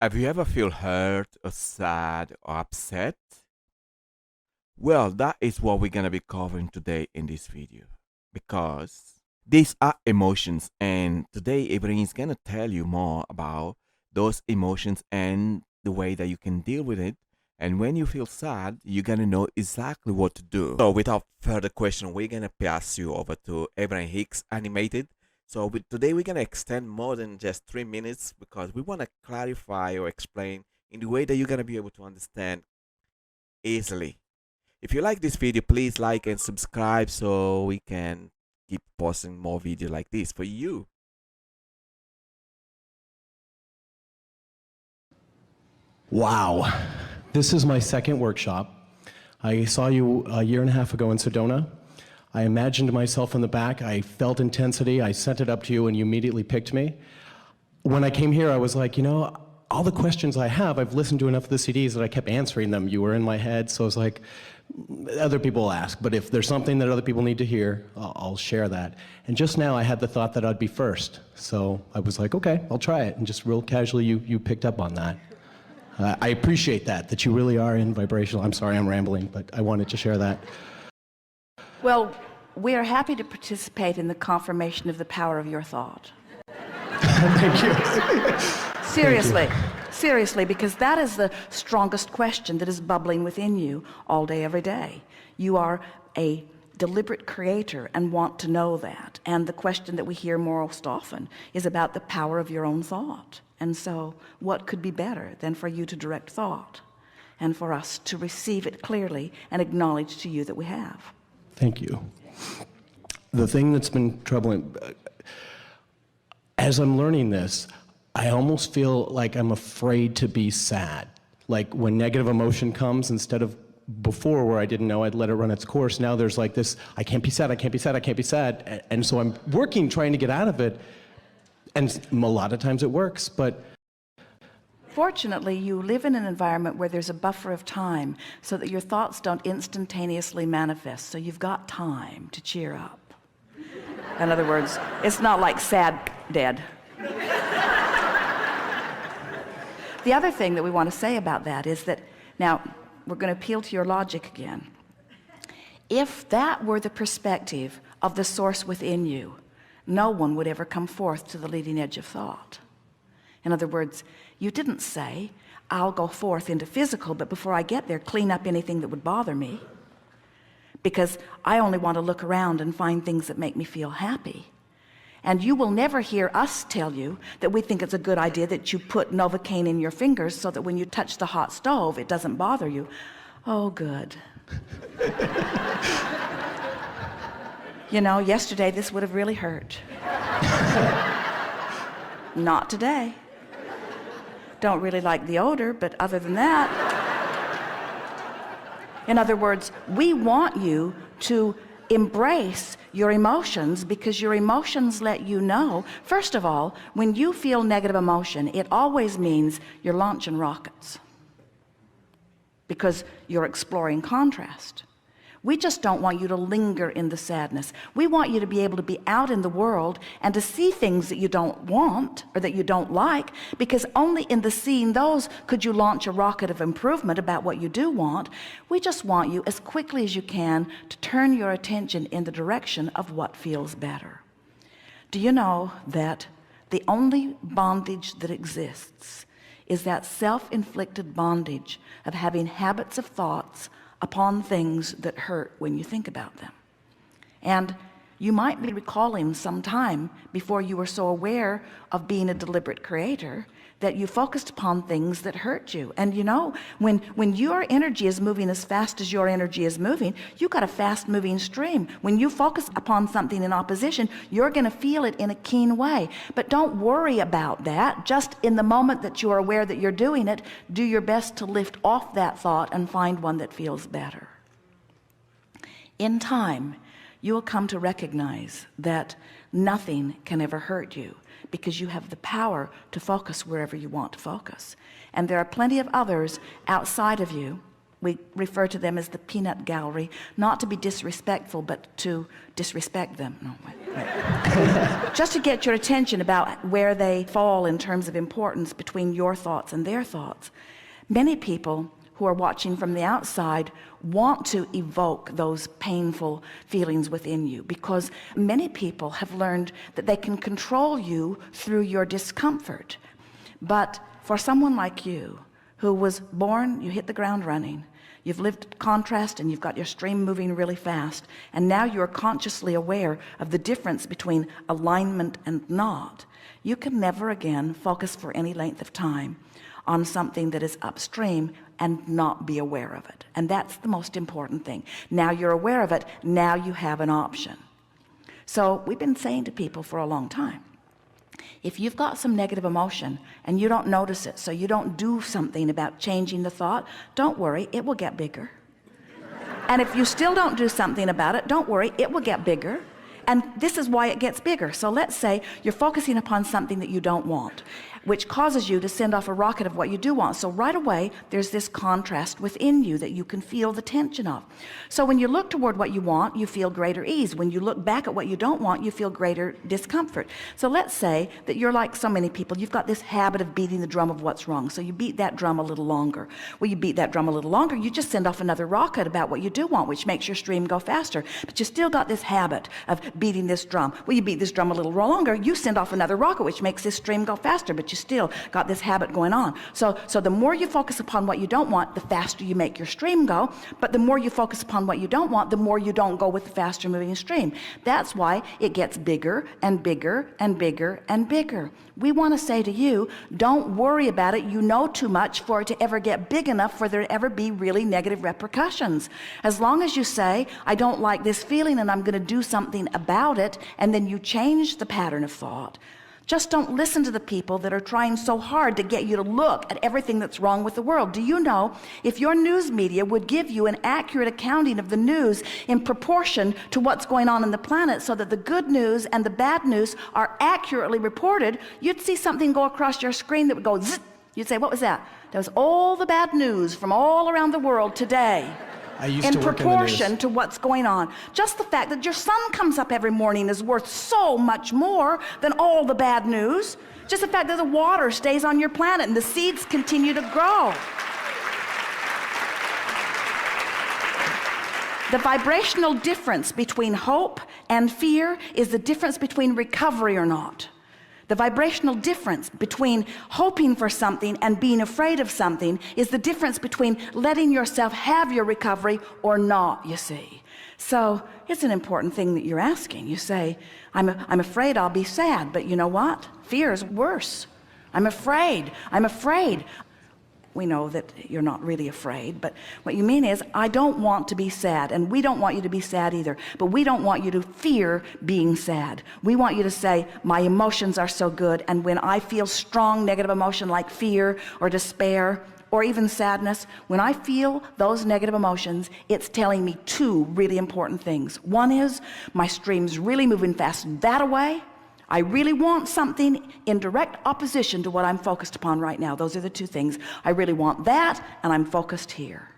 Have you ever feel hurt or sad or upset? Well, that is what we're gonna be covering today in this video because these are emotions, and today Abraham is gonna tell you more about those emotions and the way that you can deal with it. And when you feel sad, you're gonna know exactly what to do. So, without further question, we're gonna pass you over to Abraham Hicks Animated. So, today we're gonna extend more than just 3 minutes because we wanna clarify or explain in the way that you're gonna be able to understand easily. If you like this video, please like and subscribe so we can keep posting more videos like this for you. Wow. This is my second workshop. I saw you a year and a half ago in Sedona. I imagined myself in the back. I felt intensity. I sent it up to you, and you immediately picked me. When I came here, I was like, all the questions I have, I've listened to enough of the CDs that I kept answering them. You were in my head, so I was like, other people will ask, but if there's something that other people need to hear, I'll share that. And just now I had the thought that I'd be first. So I was like, okay, I'll try it. And just real casually, you picked up on that. I appreciate that you really are in vibrational. I'm sorry I'm rambling, but I wanted to share that. Well, we are happy to participate in the confirmation of the power of your thought. Thank you. Seriously, because that is the strongest question that is bubbling within you all day, every day. You are a deliberate creator and want to know that. And the question that we hear most often is about the power of your own thought. And so what could be better than for you to direct thought and for us to receive it clearly and acknowledge to you that we have? Thank you. The thing that's been troubling, as I'm learning this, I almost feel like I'm afraid to be sad. Like when negative emotion comes, instead of before where I didn't know, I'd let it run its course. Now there's like this, I can't be sad, I can't be sad, I can't be sad. And so I'm working, trying to get out of it. And a lot of times it works, but fortunately, you live in an environment where there's a buffer of time so that your thoughts don't instantaneously manifest. So you've got time to cheer up. In other words, it's not like sad dead. The other thing that we want to say about that is that, now, we're going to appeal to your logic again. If that were the perspective of the source within you, no one would ever come forth to the leading edge of thought. In other words, you didn't say, I'll go forth into physical, but before I get there, clean up anything that would bother me, because I only want to look around and find things that make me feel happy. And you will never hear us tell you that we think it's a good idea that you put Novocaine in your fingers so that when you touch the hot stove, it doesn't bother you. Oh, good. Yesterday this would have really hurt. Not today. Don't really like the odor, but other than that. In other words, we want you to embrace your emotions, because your emotions let you know, first of all, when you feel negative emotion, it always means you're launching rockets, because you're exploring contrast. We just don't want you to linger in the sadness. We want you to be able to be out in the world and to see things that you don't want or that you don't like, because only in the seeing those could you launch a rocket of improvement about what you do want. We just want you, as quickly as you can, to turn your attention in the direction of what feels better. Do you know that the only bondage that exists is that self-inflicted bondage of having habits of thoughts upon things that hurt when you think about them? And you might be recalling some time before you were so aware of being a deliberate creator that you focused upon things that hurt you. And when your energy is moving as fast as your energy is moving, you've got a fast moving stream. When you focus upon something in opposition, you're going to feel it in a keen way. But don't worry about that. Just in the moment that you are aware that you're doing it, do your best to lift off that thought and find one that feels better. In time, you will come to recognize that nothing can ever hurt you, because you have the power to focus wherever you want to focus. And there are plenty of others outside of you We refer to them as the peanut gallery, not to be disrespectful, but to disrespect them. No, wait. Just to get your attention about where they fall in terms of importance between your thoughts and their thoughts. Many people who are watching from the outside want to evoke those painful feelings within you, because many people have learned that they can control you through your discomfort. But for someone like you, who was born, you hit the ground running, you've lived contrast and you've got your stream moving really fast, and now you're consciously aware of the difference between alignment and not, you can never again focus for any length of time on something that is upstream and not be aware of it. And that's the most important thing. Now you're aware of it, now you have an option. So we've been saying to people for a long time, if you've got some negative emotion and you don't notice it, so you don't do something about changing the thought, don't worry, it will get bigger. And if you still don't do something about it, don't worry, it will get bigger. And this is why it gets bigger. So let's say you're focusing upon something that you don't want, which causes you to send off a rocket of what you do want. So right away, there's this contrast within you that you can feel the tension of. So when you look toward what you want, you feel greater ease. When you look back at what you don't want, you feel greater discomfort. So let's say that you're like so many people, you've got this habit of beating the drum of what's wrong. So you beat that drum a little longer. Well, you beat that drum a little longer, you just send off another rocket about what you do want, which makes your stream go faster. But you still got this habit of beating this drum. Well, you beat this drum a little longer, you send off another rocket, which makes this stream go faster, but you still got this habit going on. So the more you focus upon what you don't want, the faster you make your stream go. But the more you focus upon what you don't want, the more you don't go with the faster moving stream. That's why it gets bigger and bigger and bigger and bigger. We want to say to you, don't worry about it. You know too much for it to ever get big enough for there to ever be really negative repercussions. As long as you say, I don't like this feeling and I'm going to do something about it, and then you change the pattern of thought. Just don't listen to the people that are trying so hard to get you to look at everything that's wrong with the world. Do you know, if your news media would give you an accurate accounting of the news in proportion to what's going on in the planet, so that the good news and the bad news are accurately reported, you'd see something go across your screen that would go zzz. You'd say, what was that? That was all the bad news from all around the world today. In proportion to what's going on. Just the fact that your sun comes up every morning is worth so much more than all the bad news. Just the fact that the water stays on your planet and the seeds continue to grow. The vibrational difference between hope and fear is the difference between recovery or not. The vibrational difference between hoping for something and being afraid of something is the difference between letting yourself have your recovery or not, you see. So it's an important thing that you're asking. You say, I'm afraid I'll be sad, but you know what? Fear is worse. I'm afraid. We know that you're not really afraid, but what you mean is, I don't want to be sad, and we don't want you to be sad either, but we don't want you to fear being sad. We want you to say, my emotions are so good, and when I feel strong negative emotion like fear or despair or even sadness, when I feel those negative emotions, it's telling me two really important things. One is, my stream's really moving fast that away. I really want something in direct opposition to what I'm focused upon right now. Those are the two things. I really want that, and I'm focused here.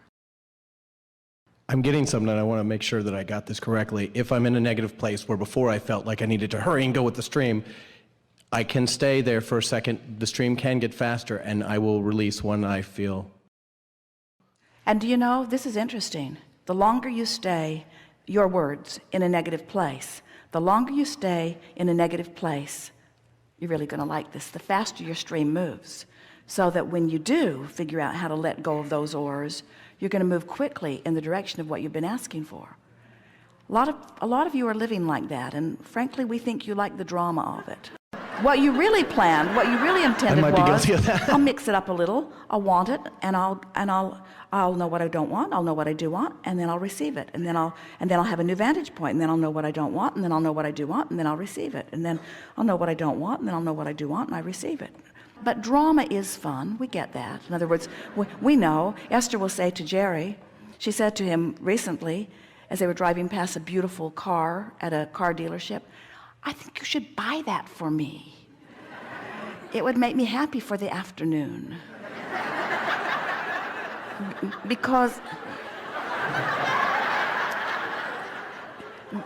I'm getting something, and I want to make sure that I got this correctly. If I'm in a negative place where before I felt like I needed to hurry and go with the stream, I can stay there for a second. The stream can get faster, and I will release when I feel. And do you know, this is interesting. The longer you stay, your words, in a negative place, the longer you stay in a negative place, you're really going to like this, the faster your stream moves. So that when you do figure out how to let go of those oars, you're going to move quickly in the direction of what you've been asking for. A lot of you are living like that, and frankly, we think you like the drama of it. What you really planned, what you really intended was, I'll mix it up a little, I'll want it, and I'll know what I don't want, I'll know what I do want, and then I'll receive it. And then I'll have a new vantage point, and then I'll know what I don't want, and then I'll know what I do want, and then I'll receive it. And then I'll know what I don't want, and then I'll know what I do want, and I receive it. But drama is fun, we get that. In other words, we know. Esther will say to Jerry, she said to him recently, as they were driving past a beautiful car at a car dealership, I think you should buy that for me. It would make me happy for the afternoon. Because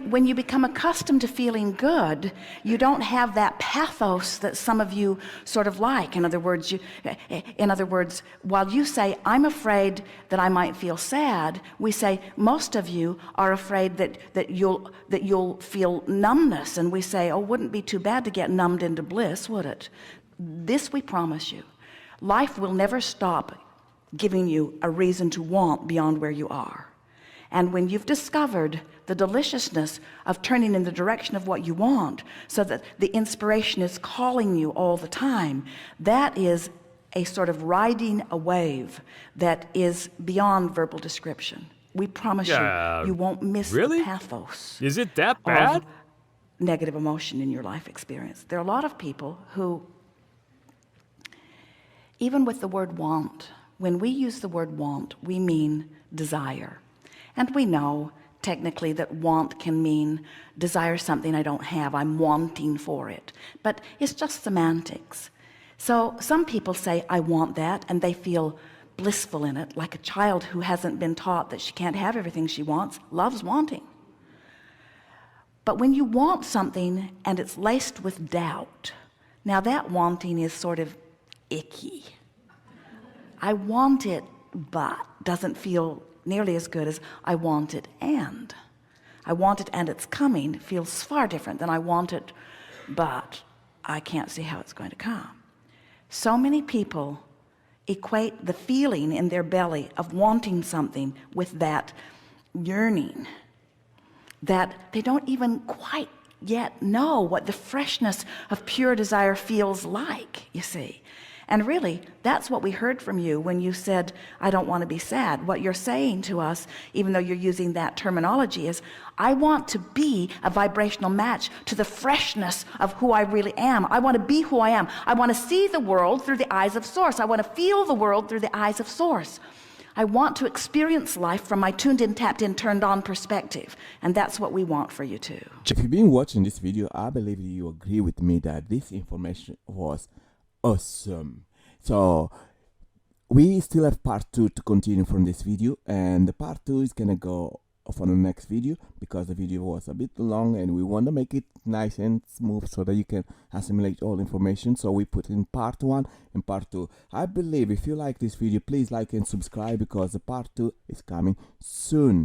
when you become accustomed to feeling good, you don't have that pathos that some of you sort of like. In other words, while you say, I'm afraid that I might feel sad, we say, most of you are afraid that you'll feel numbness. And we say, oh, wouldn't be too bad to get numbed into bliss, would it? This we promise you. Life will never stop giving you a reason to want beyond where you are. And when you've discovered the deliciousness of turning in the direction of what you want, so that the inspiration is calling you all the time, that is a sort of riding a wave that is beyond verbal description. We promise you won't miss really? the pathos. Is it that bad? Of negative emotion in your life experience. There are a lot of people who, even with the word want, when we use the word want, we mean desire. And we know technically that want can mean desire something I don't have, I'm wanting for it. But it's just semantics. So some people say, I want that, and they feel blissful in it, like a child who hasn't been taught that she can't have everything she wants, loves wanting. But when you want something and it's laced with doubt, now that wanting is sort of icky. I want it, but doesn't feel nearly as good as I want it and it's coming feels far different than I want it, but I can't see how it's going to come. So many people equate the feeling in their belly of wanting something with that yearning, that they don't even quite yet know what the freshness of pure desire feels like, you see. And really, that's what we heard from you when you said, I don't want to be sad. What you're saying to us, even though you're using that terminology, is I want to be a vibrational match to the freshness of who I really am. I want to be who I am. I want to see the world through the eyes of Source. I want to feel the world through the eyes of Source. I want to experience life from my tuned in, tapped in, turned on perspective. And that's what we want for you too. If you've been watching this video, I believe you agree with me that this information was awesome. So we still have part 2 to continue from this video, and the part 2 is gonna go off on the next video because the video was a bit long and we want to make it nice and smooth so that you can assimilate all information. So we put in part 1 and part 2. I believe if you like this video, please like and subscribe because the part 2 is coming soon.